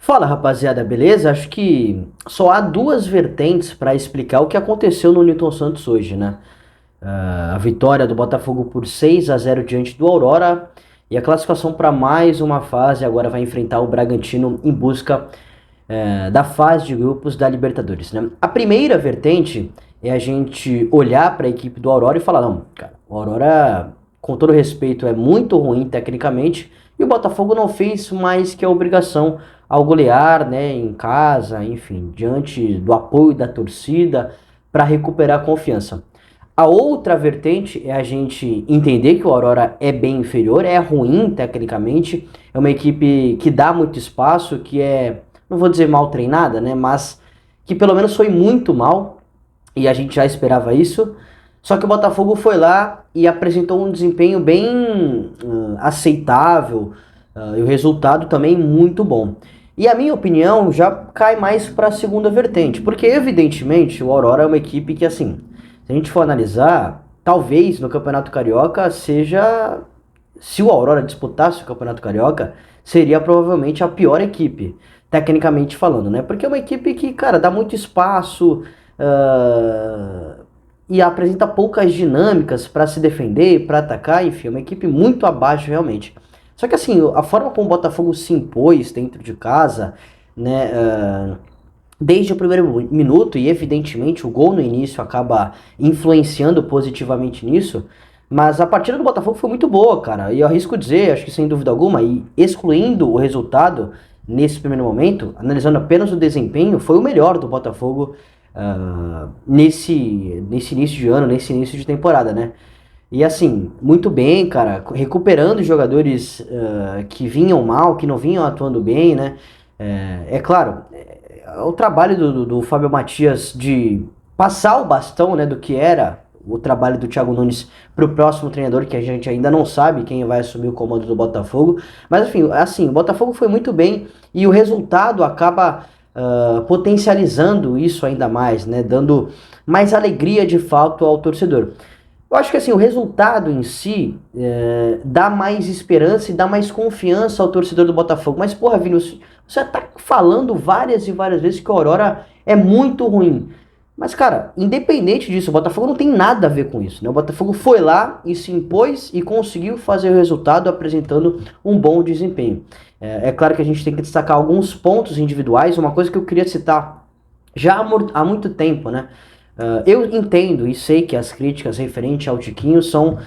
Fala rapaziada, beleza? Acho que só há duas vertentes para explicar o que aconteceu no Newton Santos hoje, né? A vitória do Botafogo por 6-0 diante do Aurora e a classificação para mais uma fase. Agora vai enfrentar o Bragantino em busca da fase de grupos da Libertadores, né? A primeira vertente é a gente olhar para a equipe do Aurora e falar: não, cara, o Aurora, com todo respeito, é muito ruim tecnicamente e o Botafogo não fez mais que a obrigação ao golear, né, em casa, enfim, diante do apoio da torcida para recuperar a confiança. A outra vertente é a gente entender que o Aurora é bem inferior, é ruim tecnicamente, é uma equipe que dá muito espaço, que é, não vou dizer mal treinada, né, mas que pelo menos foi muito mal, e a gente já esperava isso. Só que o Botafogo foi lá e apresentou um desempenho bem aceitável, e o resultado também muito bom. E a minha opinião já cai mais para a segunda vertente, porque evidentemente o Aurora é uma equipe que, assim, se a gente for analisar, talvez no Campeonato Carioca seja, se o Aurora disputasse o Campeonato Carioca, seria provavelmente a pior equipe, tecnicamente falando, né? Porque é uma equipe que, cara, dá muito espaço, uh, e apresenta poucas dinâmicas para se defender, para atacar, enfim, é uma equipe muito abaixo realmente. Só que assim, a forma como o Botafogo se impôs dentro de casa, né, desde o primeiro minuto, e evidentemente o gol no início acaba influenciando positivamente nisso, mas a partida do Botafogo foi muito boa, cara, e eu arrisco dizer, acho que sem dúvida alguma, e excluindo o resultado nesse primeiro momento, analisando apenas o desempenho, foi o melhor do Botafogo nesse início de ano, nesse início de temporada, né? E assim, muito bem, cara, recuperando jogadores que vinham mal, que não vinham atuando bem, né? É claro, o trabalho do Fábio Matias de passar o bastão, né, do que era o trabalho do Thiago Nunes para o próximo treinador, que a gente ainda não sabe quem vai assumir o comando do Botafogo. Mas enfim, assim, o Botafogo foi muito bem e o resultado acaba potencializando isso ainda mais, né, dando mais alegria de fato ao torcedor. Eu acho que assim, o resultado em si dá mais esperança e dá mais confiança ao torcedor do Botafogo. Mas, porra, Vini, você tá falando várias e várias vezes que a Aurora é muito ruim. Mas, cara, independente disso, o Botafogo não tem nada a ver com isso, né? O Botafogo foi lá e se impôs e conseguiu fazer o resultado apresentando um bom desempenho. É claro que a gente tem que destacar alguns pontos individuais, uma coisa que eu queria citar já há muito tempo, né? Eu entendo e sei que as críticas referentes ao Tiquinho são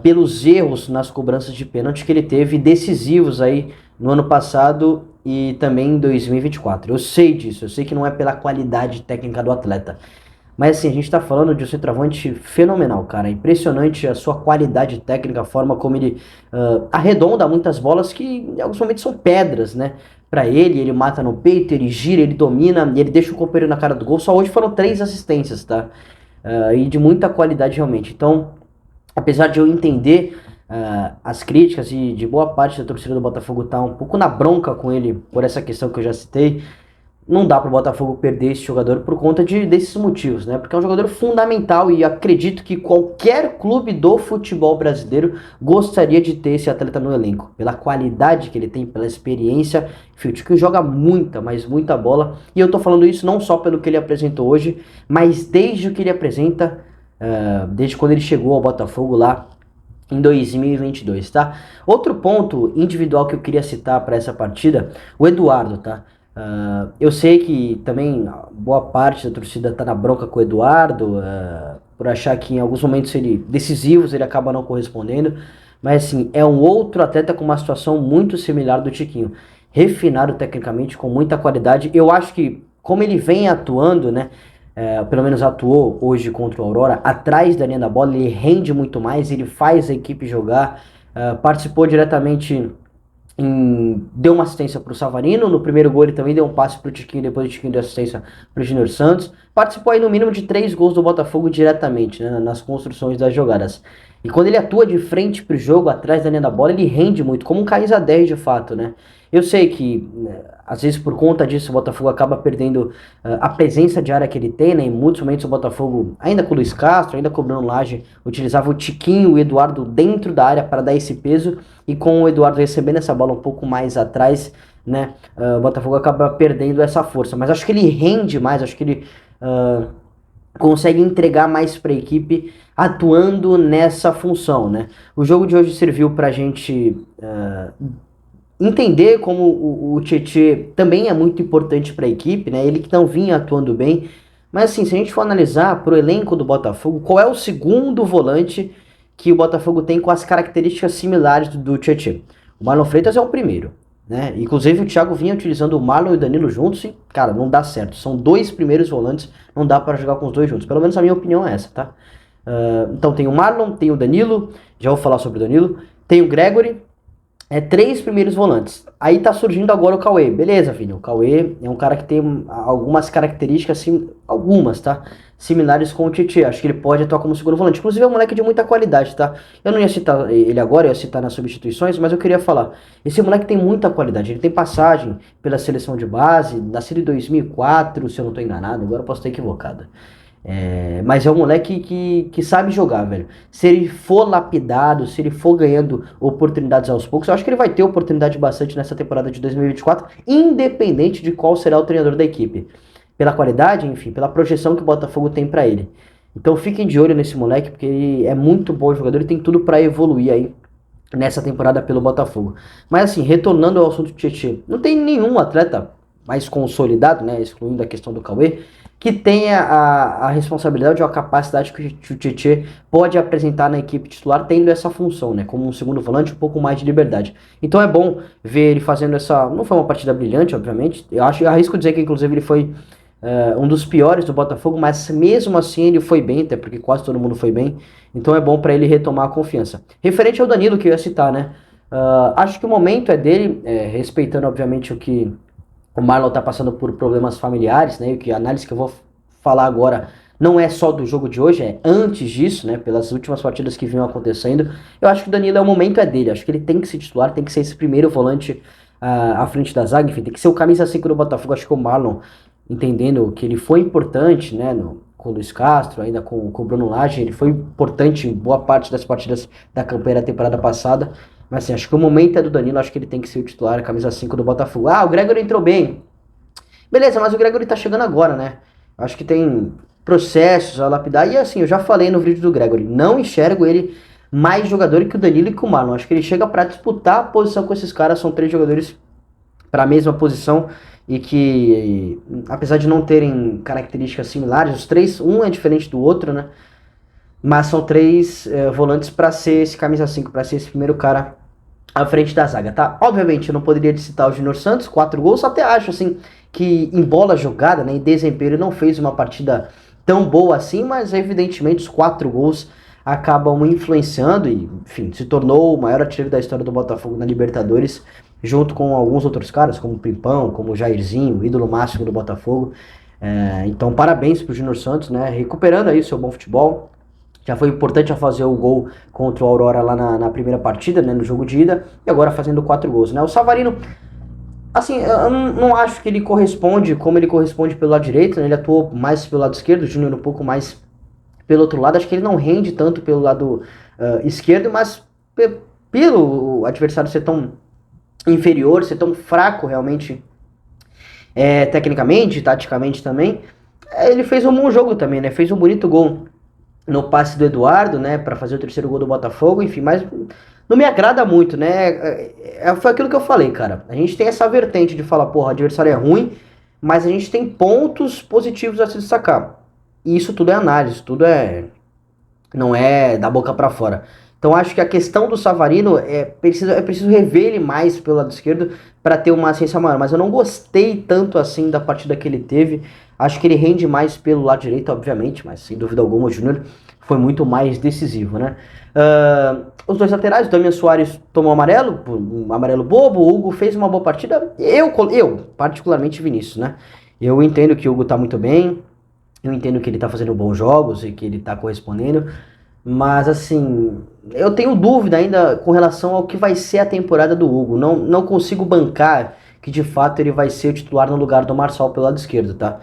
pelos erros nas cobranças de pênalti que ele teve decisivos aí no ano passado e também em 2024. Eu sei disso, eu sei que não é pela qualidade técnica do atleta. Mas assim, a gente tá falando de um centroavante fenomenal, cara. Impressionante a sua qualidade técnica, a forma como ele arredonda muitas bolas que em alguns momentos são pedras, né? Pra ele mata no peito, ele gira, ele domina, ele deixa o companheiro na cara do gol. Só hoje foram 3 assistências, tá? E de muita qualidade realmente. Então, apesar de eu entender as críticas e de boa parte da torcida do Botafogo tá um pouco na bronca com ele por essa questão que eu já citei, não dá para o Botafogo perder esse jogador por conta desses motivos, né? Porque é um jogador fundamental e acredito que qualquer clube do futebol brasileiro gostaria de ter esse atleta no elenco. Pela qualidade que ele tem, pela experiência, enfim, o Tiquinho joga muita, mas muita bola. E eu tô falando isso não só pelo que ele apresentou hoje, mas desde o que ele apresenta, desde quando ele chegou ao Botafogo lá em 2022, tá? Outro ponto individual que eu queria citar para essa partida, o Eduardo, tá? Eu sei que também boa parte da torcida tá na bronca com o Eduardo, por achar que em alguns momentos decisivos ele acaba não correspondendo, mas assim, é um outro atleta com uma situação muito similar do Tiquinho, refinado tecnicamente, com muita qualidade. Eu acho que como ele vem atuando, né, pelo menos atuou hoje contra o Aurora, atrás da linha da bola, ele rende muito mais, ele faz a equipe jogar, participou diretamente deu uma assistência para o Savarino, no primeiro gol ele também deu um passe para o Tiquinho, depois o Tiquinho deu assistência para o Júnior Santos, participou aí no mínimo de 3 gols do Botafogo diretamente, né, nas construções das jogadas. E quando ele atua de frente pro jogo, atrás da linha da bola, ele rende muito, como um camisa 10 de fato, né? Eu sei que, às vezes, por conta disso, o Botafogo acaba perdendo a presença de área que ele tem, né? Em muitos momentos o Botafogo, ainda com o Luiz Castro, ainda com o Bruno Lage, utilizava o Tiquinho e o Eduardo dentro da área para dar esse peso, e com o Eduardo recebendo essa bola um pouco mais atrás, né? O Botafogo acaba perdendo essa força. Mas acho que ele rende mais, acho que ele consegue entregar mais para a equipe atuando nessa função, né? O jogo de hoje serviu para a gente entender como o Tietê também é muito importante para a equipe, né? Ele que não vinha atuando bem. Mas assim, se a gente for analisar pro elenco do Botafogo, qual é o segundo volante que o Botafogo tem com as características similares do Tietê? O Marlon Freitas é o primeiro, né? Inclusive o Thiago vinha utilizando o Marlon e o Danilo juntos e, cara, não dá certo. São dois primeiros volantes, não dá para jogar com os dois juntos. Pelo menos a minha opinião é essa, tá? Então tem o Marlon, tem o Danilo, já vou falar sobre o Danilo, tem o Gregory, três primeiros volantes. Aí tá surgindo agora o Cauê. Beleza, filho. O Cauê é um cara que tem algumas características, algumas, tá? Similares com o Tietê. Acho que ele pode atuar como segundo volante. Inclusive é um moleque de muita qualidade, tá? Eu não ia citar ele agora, eu ia citar nas substituições, mas eu queria falar. Esse moleque tem muita qualidade. Ele tem passagem pela seleção de base, nascido em 2004, se eu não tô enganado. Agora eu posso estar equivocado. Mas é um moleque que sabe jogar, velho. Se ele for lapidado, se ele for ganhando oportunidades aos poucos, eu acho que ele vai ter oportunidade bastante nessa temporada de 2024, independente de qual será o treinador da equipe. Pela qualidade, enfim, pela projeção que o Botafogo tem pra ele. Então fiquem de olho nesse moleque, porque ele é muito bom jogador e tem tudo pra evoluir aí nessa temporada pelo Botafogo. Mas assim, retornando ao assunto do Tietê, não tem nenhum atleta mais consolidado, né, excluindo a questão do Cauê, que tenha a responsabilidade ou a capacidade que o Tietê pode apresentar na equipe titular, tendo essa função, né, como um segundo volante, um pouco mais de liberdade. Então é bom ver ele fazendo essa... Não foi uma partida brilhante, obviamente, eu arrisco dizer que inclusive ele foi um dos piores do Botafogo, mas mesmo assim ele foi bem, até porque quase todo mundo foi bem, então é bom para ele retomar a confiança. Referente ao Danilo, que eu ia citar, né, acho que o momento é dele, respeitando obviamente o que o Marlon tá passando por problemas familiares, né? E que a análise que eu vou falar agora não é só do jogo de hoje, é antes disso, né? Pelas últimas partidas que vinham acontecendo. Eu acho que o Danilo, o momento é dele. Acho que ele tem que se titular, tem que ser esse primeiro volante à frente da zaga. Enfim, tem que ser o camisa 5 do Botafogo. Acho que o Marlon, entendendo que ele foi importante, né? Com o Luiz Castro, ainda com o Bruno Lage, ele foi importante em boa parte das partidas da campanha da temporada passada. Mas assim, acho que o momento é do Danilo, acho que ele tem que ser o titular, a camisa 5 do Botafogo. Ah, o Gregory entrou bem. Beleza, mas o Gregory tá chegando agora, né? Acho que tem processos a lapidar. E assim, eu já falei no vídeo do Gregory, não enxergo ele mais jogador que o Danilo e que o Marlon. Acho que ele chega para disputar a posição com esses caras, são três jogadores para a mesma posição e que, apesar de não terem características similares, os três, um é diferente do outro, né? Mas são três volantes para ser esse camisa 5, para ser esse primeiro cara à frente da zaga, tá? Obviamente eu não poderia citar o Júnior Santos, 4 gols, até acho assim que em bola jogada, né, em desempenho ele não fez uma partida tão boa assim, mas evidentemente os 4 gols acabam influenciando e, enfim, se tornou o maior artilheiro da história do Botafogo na Libertadores, junto com alguns outros caras, como o Pimpão, como o Jairzinho, o ídolo máximo do Botafogo. Então parabéns pro Júnior Santos, né, recuperando aí o seu bom futebol. Já foi importante a fazer o gol contra o Aurora lá na primeira partida, né, no jogo de ida, e agora fazendo 4 gols, né? O Savarino, assim, eu não acho que ele corresponde como ele corresponde pelo lado direito, né? Ele atuou mais pelo lado esquerdo, o Júnior um pouco mais pelo outro lado. Acho que ele não rende tanto pelo lado esquerdo, mas pelo adversário ser tão inferior, ser tão fraco realmente, tecnicamente, taticamente também, ele fez um bom jogo também, né? Fez um bonito gol no passe do Eduardo, né, para fazer o terceiro gol do Botafogo, enfim, mas não me agrada muito, né? Foi aquilo que eu falei, cara. A gente tem essa vertente de falar, porra, o adversário é ruim, mas a gente tem pontos positivos a se destacar. E isso tudo é análise, tudo não é da boca para fora. Então acho que a questão do Savarino preciso rever ele mais pelo lado esquerdo para ter uma ciência maior. Mas eu não gostei tanto assim da partida que ele teve. Acho que ele rende mais pelo lado direito, obviamente, mas sem dúvida alguma o Júnior foi muito mais decisivo, né? Os dois laterais, o Damian Soares tomou amarelo, um amarelo bobo, o Hugo fez uma boa partida. Eu particularmente, Vinícius, né? Eu entendo que o Hugo tá muito bem, eu entendo que ele tá fazendo bons jogos e que ele tá correspondendo, mas assim, eu tenho dúvida ainda com relação ao que vai ser a temporada do Hugo. Não consigo bancar que de fato ele vai ser o titular no lugar do Marçal pelo lado esquerdo, tá?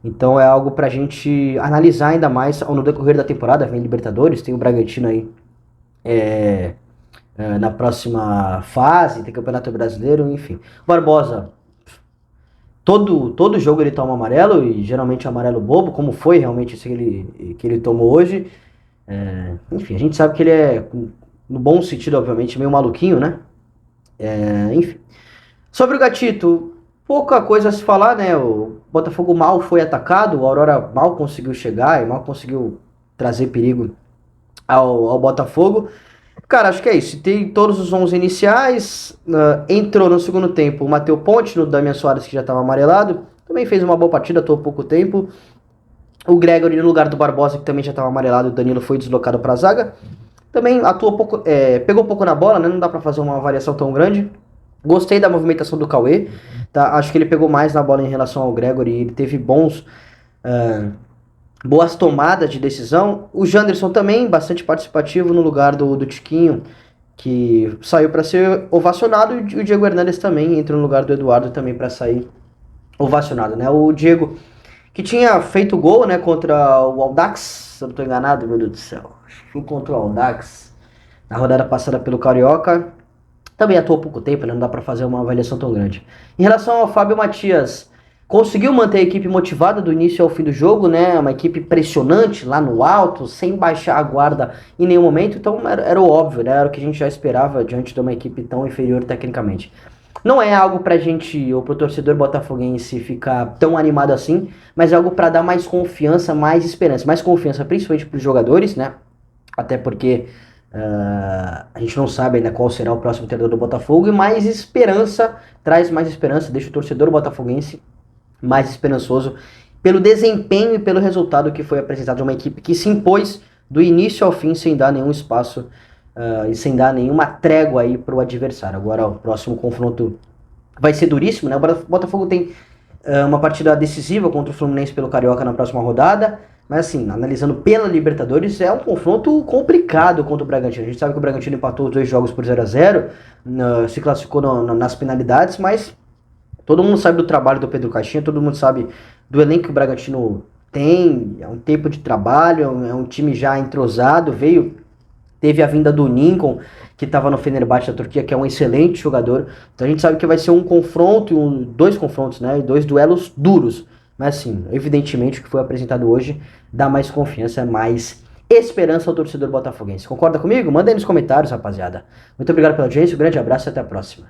Então é algo pra gente analisar ainda mais no decorrer da temporada. Vem Libertadores, tem o Bragantino aí na próxima fase, tem Campeonato Brasileiro, enfim. O Barbosa todo jogo ele toma amarelo, e geralmente amarelo bobo, como foi realmente esse que ele tomou hoje. Enfim, a gente sabe que ele é, no bom sentido, obviamente, meio maluquinho, né? Enfim. Sobre o Gatito, pouca coisa a se falar, né? O Botafogo mal foi atacado, o Aurora mal conseguiu chegar e mal conseguiu trazer perigo ao Botafogo. Cara, acho que é isso. Tem todos os 11 iniciais. Entrou no segundo tempo o Matheus Ponte, no Damian Soares, que já estava amarelado. Também fez uma boa partida, atuou pouco tempo. O Gregory no lugar do Barbosa, que também já estava amarelado. O Danilo foi deslocado para a zaga. Também atuou pouco, pegou pouco na bola, né? Não dá para fazer uma variação tão grande. Gostei da movimentação do Cauê. Tá? Acho que ele pegou mais na bola em relação ao Gregory. Ele teve boas tomadas de decisão. O Janderson também, bastante participativo no lugar do Tiquinho, que saiu para ser ovacionado, e o Diego Hernandes também entra no lugar do Eduardo também para sair ovacionado, né? O Diego, que tinha feito gol, né, contra o Audax, se eu não estou enganado, meu Deus do céu, foi contra o Audax na rodada passada pelo Carioca, também atuou pouco tempo, né? Não dá para fazer uma avaliação tão grande. Em relação ao Fábio Matias, conseguiu manter a equipe motivada do início ao fim do jogo, né? Uma equipe pressionante lá no alto, sem baixar a guarda em nenhum momento. Então era o óbvio, né? Era o que a gente já esperava diante de uma equipe tão inferior tecnicamente. Não é algo pra gente, ou pro torcedor botafoguense, ficar tão animado assim, mas é algo para dar mais confiança, mais esperança. Mais confiança principalmente pros jogadores, né? Até porque a gente não sabe ainda qual será o próximo treinador do Botafogo, e mais esperança, traz mais esperança, deixa o torcedor botafoguense mais esperançoso pelo desempenho e pelo resultado que foi apresentado de uma equipe que se impôs do início ao fim sem dar nenhum espaço e sem dar nenhuma trégua aí para o adversário. Agora o próximo confronto vai ser duríssimo, né? O Botafogo tem uma partida decisiva contra o Fluminense pelo Carioca na próxima rodada, mas assim, analisando pela Libertadores, é um confronto complicado contra o Bragantino. A gente sabe que o Bragantino empatou os 2 jogos por 0-0, se classificou nas penalidades, mas todo mundo sabe do trabalho do Pedro Caixinha, todo mundo sabe do elenco que o Bragantino tem, é um tempo de trabalho, é um time já entrosado, teve a vinda do Lincoln, que estava no Fenerbahçe da Turquia, que é um excelente jogador. Então a gente sabe que vai ser um confronto, 2 confrontos, né, e 2 duelos duros. Mas assim, evidentemente o que foi apresentado hoje dá mais confiança, mais esperança ao torcedor botafoguense. Concorda comigo? Manda aí nos comentários, rapaziada. Muito obrigado pela audiência, um grande abraço e até a próxima.